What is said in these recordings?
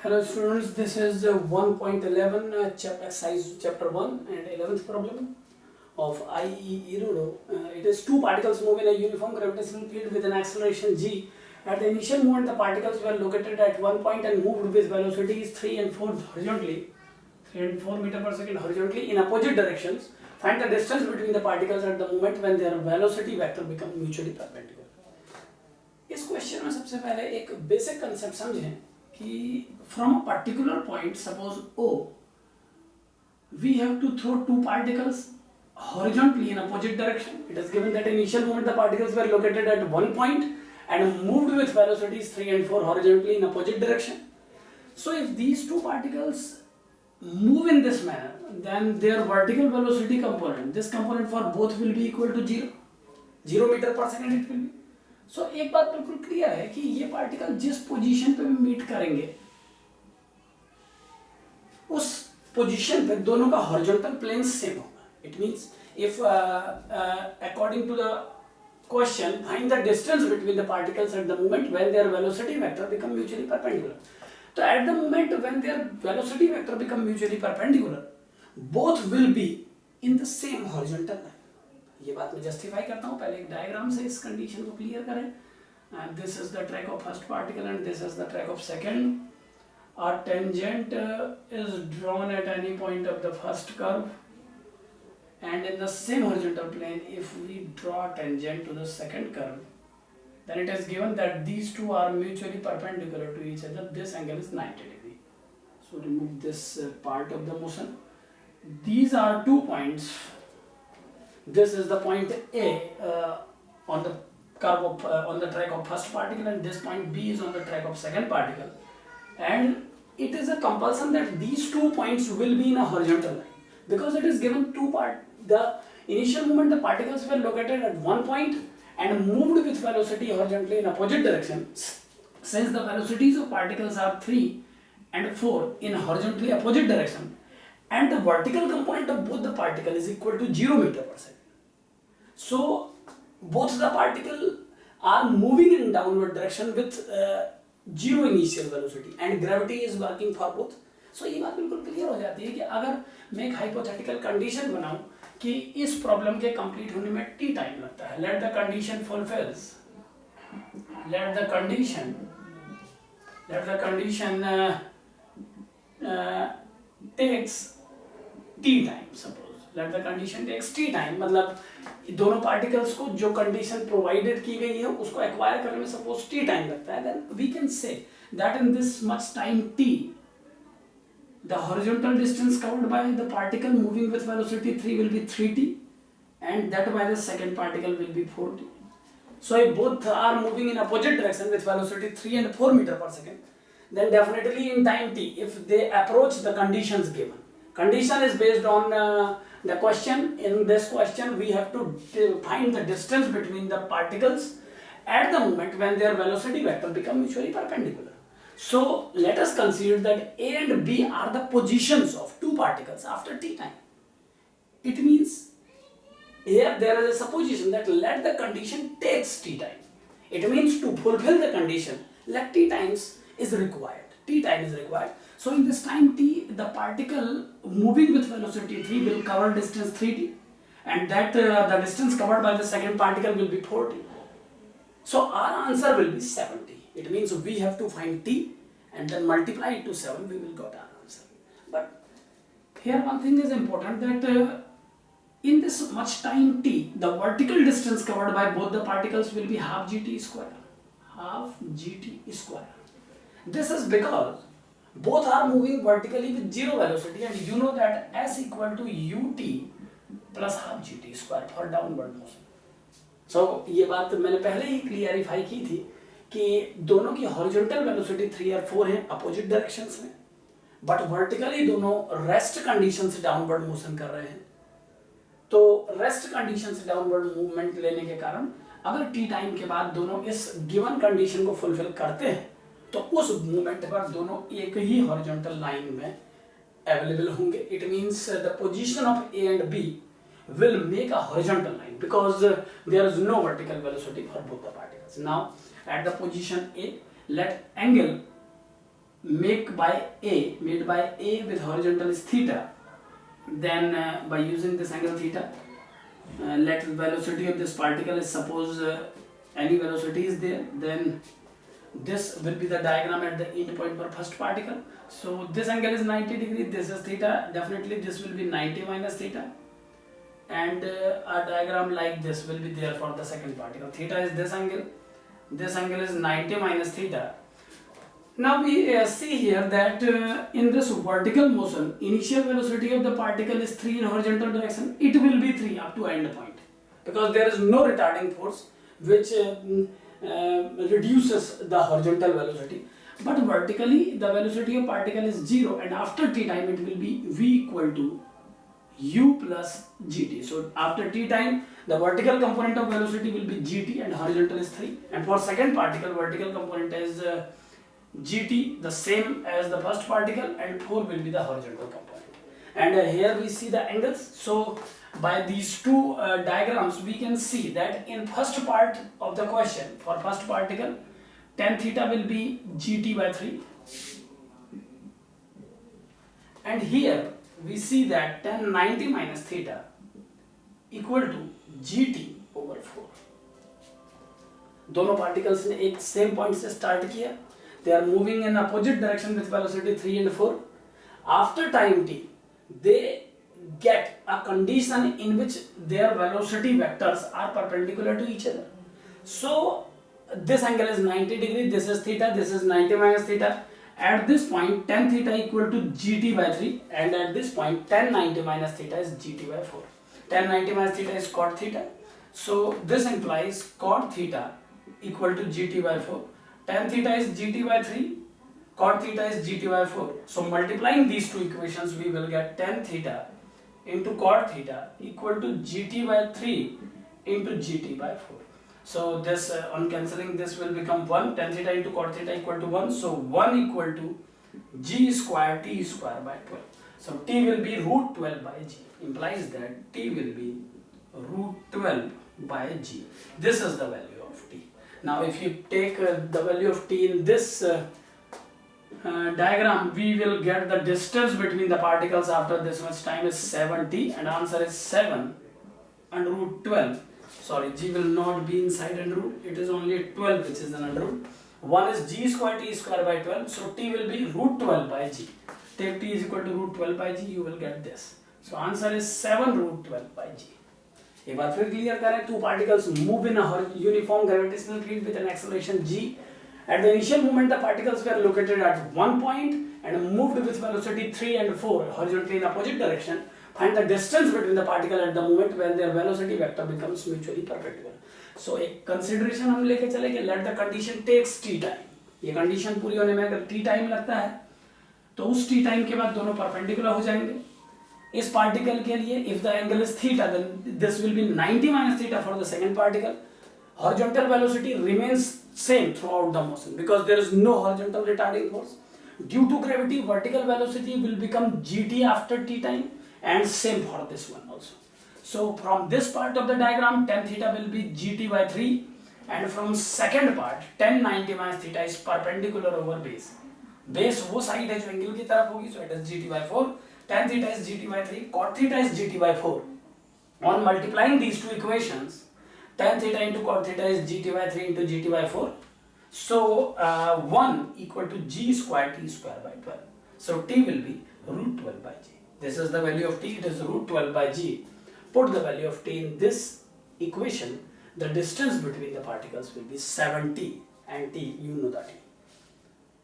Hello students, this is 1.11 exercise chapter 1 and 11th problem of IE Erudo. It is two particles move in a uniform gravitational field with an acceleration g. At the initial moment, the particles were located at one point and moved with velocities 3 and 4 horizontally, 3 and 4 meter per second horizontally in opposite directions. Find the distance between the particles at the moment when their velocity vector become mutually perpendicular. इस question में सबसे पहले एक basic concept समझें कि from a particular point, suppose O, we have to throw two particles horizontally in opposite direction. It is given that initial moment the particles were located at one point and moved with velocities 3 and 4 horizontally in opposite direction. So if these two particles move in this manner, then their vertical velocity component, this component for both will be equal to 0 meter per second it will be. So एक बात बिल्कुल clear है कि ये particle जिस position पे भी meet करेंगे उस पोजीशन पे दोनों का हॉरिजॉन्टल प्लेन सेम होगा. It means if according to the question find the distance between the particles at the moment when their velocity vector become mutually perpendicular. तो at the moment when their velocity vector become mutually perpendicular both will be in the same horizontal line. ये बात मैं justify करता हूँ. पहले एक diagram से इस कंडीशन को क्लियर करें. This is the track of first particle and this is the track of second. A tangent is drawn at any point of the first curve, and in the same horizontal plane if we draw a tangent to the second curve, then it is given that these two are mutually perpendicular to each other. This angle is 90 degree. So remove this part of the motion. These are 2 points. This is the point A on the curve of on the track of first particle, and this point B is on the track of second particle. And it is a compulsion that these 2 points will be in a horizontal line because it is given the initial moment the particles were located at one point and moved with velocity horizontally in opposite direction. Since the velocities of particles are 3 and 4 in horizontally opposite direction and the vertical component of both the particle is equal to 0 meter per second. So both the particle are moving in downward direction with zero initial velocity and gravity is working for both. So ये बात बिल्कुल clear हो जाती है कि अगर मैं एक हाइपोथेटिकल कंडीशन बनाऊं कि इस प्रॉब्लम के कंप्लीट होने में टी टाइम लगता है. Let the condition fulfils, let the condition takes T time. Suppose let the condition takes T time, मतलब दोनों पार्टिकल्स को जो कंडीशन प्रोवाइडेड की गई है उसको एक्वायर करने में सपोज टी टाइम लगता है. Then we can say that in this much time T the horizontal distance covered by the particle moving with velocity 3 will be 3t and that by the second particle will be 4t. So if both are moving in opposite direction with velocity 3 and 4 meter per second, then definitely in time t if they approach the conditions given. Condition is based on the question. In this question we have to find the distance between the particles at the moment when their velocity vector become mutually perpendicular. So let us consider that A and B are the positions of two particles after t time. It means here there is a supposition that let the condition takes t time. It means to fulfill the condition let t times is required. T time is required. So in this time t, the particle moving with velocity 3 will cover distance 3t, and that the distance covered by the second particle will be 4t. So our answer will be 7t. It means we have to find t and then multiply it to 7. We will get our answer. But here one thing is important that in this much time t, the vertical distance covered by both the particles will be half gt square. Half gt square. This is because both are moving vertically with zero velocity, and you know that s equal to ut plus half gt square for downward motion. So ये बात मैंने पहले ही clarify की थी कि दोनों की horizontal velocity 3 और 4 है अपोजिट डायरेक्शंस में, बट वर्टिकली दोनों रेस्ट कंडीशन से डाउनवर्ड मोशन कर रहे हैं. तो रेस्ट कंडीशन से डाउनवर्ड मूवमेंट लेने के कारण अगर टी टाइम के बाद दोनों इस गिवन कंडीशन को फुलफिल करते हैं तो उस मूवमेंट पर दोनों एक ही हॉरिजॉन्टल लाइन में अवेलेबल होंगे. It means the position of A and B will make a horizontal line because there is no vertical velocity for both the particles. Now at the position A, let angle made by A with horizontal is theta, then by using this angle theta, let the velocity of this particle is, suppose any velocity is there, then this will be the diagram at the end point for first particle. So this angle is 90 degree, this is theta, definitely this will be 90 minus theta, and a diagram like this will be there for the second particle. Theta is this angle is 90 minus theta. Now we see here that in this vertical motion, initial velocity of the particle is 3 in horizontal direction. It will be 3 up to end point, because there is no retarding force which reduces the horizontal velocity. But vertically the velocity of particle is 0, and after t time it will be v equal to u plus gt. So after t time the vertical component of velocity will be gt and horizontal is 3, and for second particle vertical component is gt, the same as the first particle, and 4 will be the horizontal component. And here we see the angles. So by these two diagrams we can see that in first part of the question, for first particle, tan theta will be gt by 3, and here we see that tan 90 minus theta equal to gt over 4. दोनों particles ने एक same point से start किया, they are moving in opposite direction with velocity 3 and 4. After time t, they get a condition in which their velocity vectors are perpendicular to each other. So this angle is 90 degree, this is theta, this is 90 minus theta. At this point tan theta equal to gt by 3, and at this point tan 90 minus theta is gt by 4. Tan 90 minus theta is cot theta, so this implies cot theta equal to gt by 4. Tan theta is gt by 3, cot theta is gt by 4. So multiplying these two equations we will get tan theta into cot theta equal to gt by 3 into gt by 4. So this on cancelling this will become 1. Tan theta into cot theta equal to 1. So 1 equal to g square t square by 12. So t will be root 12 by g, implies that t will be root 12 by g. This is the value of t. Now if you take the value of t in this diagram, we will get the distance between the particles after this much time is 7t, and answer is 7 under root 12. Sorry, g will not be inside under root, it is only 12 which is an under root. 1 is g square t square by 12, so t will be root 12 by g. Take t is equal to root 12 by g, you will get this. So answer is 7 root 12 by g. एक बार फिर clear करें, two particles move in a uniform gravitational field with an acceleration g. At the initial moment the particles were located at one point and moved with velocity 3 and 4 horizontally in opposite direction. Find the distance between the particle at the moment when their velocity vector becomes mutually perpendicular. So एक consideration हम लेके चले कि let the condition takes t time. ये condition पूरी होने में अगर t time लगता है तो उस t time के बाद दोनों perpendicular हो जाएंगे. इस पार्टिकल के लिए if the angle is theta, then this will be 90 minus theta for the second particle. Horizontal velocity remains same throughout the motion because there is no horizontal retarding force. Due to gravity, vertical velocity will become gt after t time, and same for this one also. So from this part of the diagram, tan theta will be gt by 3, and from second part tan 90 minus theta is perpendicular over base. Base वो side है जो angle की तरफ होगी, so it is gt by 4. Tan theta is gt by 3, cot theta is gt by 4. On multiplying these two equations, tan theta into cot theta is gt by 3 into gt by 4. So 1 equal to g square t square by 12. So t will be root 12 by g. This is the value of t, it is root 12 by g. Put the value of t in this equation, the distance between the particles will be 7t, and t you know that.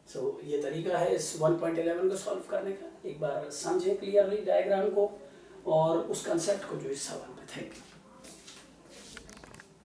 So ये तरीका है इस 1.11 को solve करने का. एक बार समझें clearly diagram को और उस कंसेप्ट को जो इस सवाल में. Thank you.